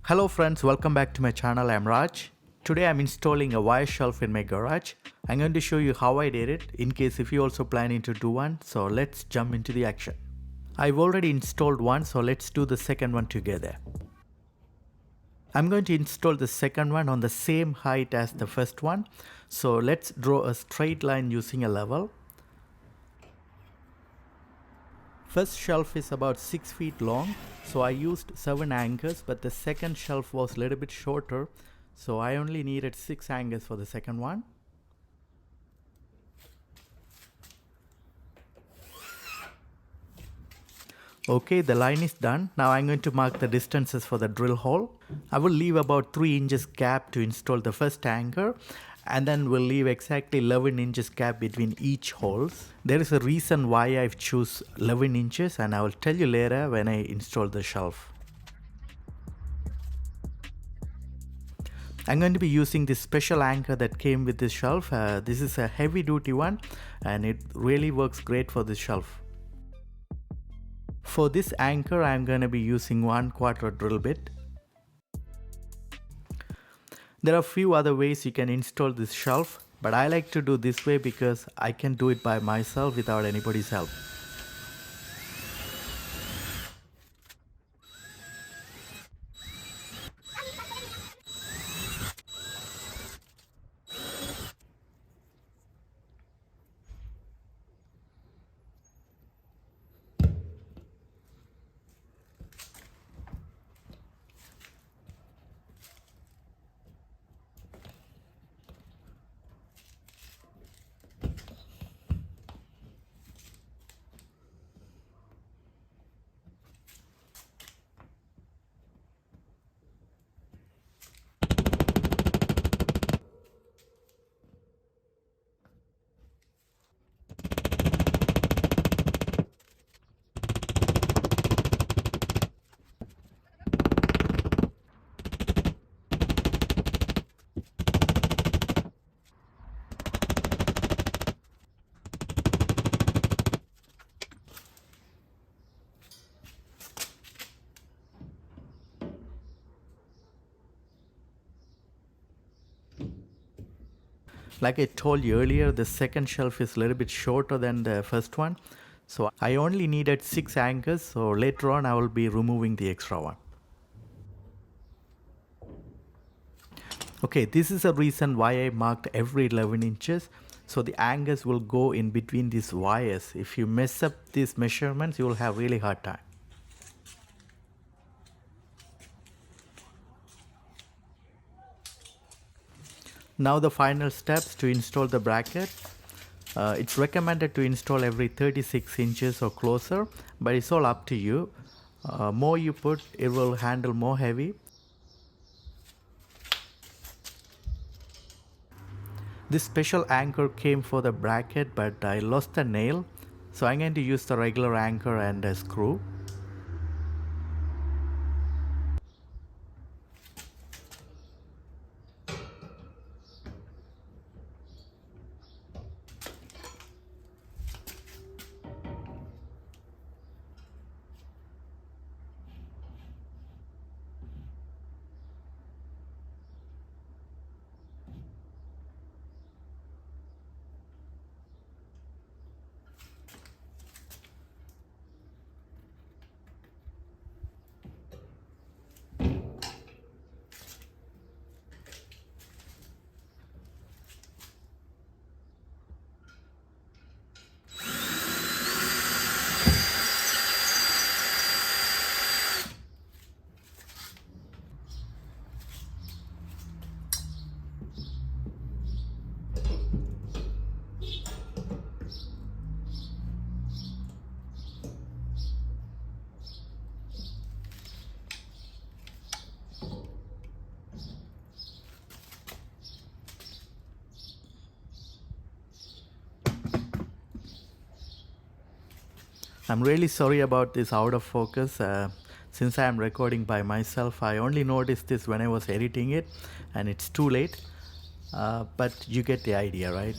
Hello friends, welcome back to my channel. I'm Raj. Today I'm installing a wire shelf in my garage. I'm going to show you how I did it in case if you also planning to do one. So let's jump into the action. I've already installed one, so let's do the second one together. I'm going to install the second one on the same height as the first one. So let's draw a straight line using a level. First shelf is about 6 feet long, so I used 7 anchors, but the second shelf was a little bit shorter, so I only needed 6 anchors for the second one. Okay, the line is done. Now I'm going to mark the distances for the drill hole. I will leave about 3 inches gap to install the first anchor, and then we'll leave exactly 11 inches gap between each holes. There is a reason why I've choose 11 inches, and I will tell you later when I install the shelf. I'm going to be using this special anchor that came with this shelf. This is a heavy duty one and it really works great for this shelf. For this anchor, I'm going to be using 1/4 drill bit. There are a few other ways you can install this shelf, but I like to do this way because I can do it by myself without anybody's help. Like I told you earlier, the second shelf is a little bit shorter than the first one. So I only needed 6 anchors, so later on I will be removing the extra one. Okay, this is a reason why I marked every 11 inches. So the anchors will go in between these wires. If you mess up these measurements, you will have really hard time. Now the final steps to install the bracket. It's recommended to install every 36 inches or closer, but it's all up to you. More you put, it will handle more heavy. This special anchor came for the bracket, but I lost the nail, so I'm going to use the regular anchor and a screw. I'm really sorry about this out of focus. Since I am recording by myself, I only noticed this when I was editing it and it's too late. But you get the idea, right?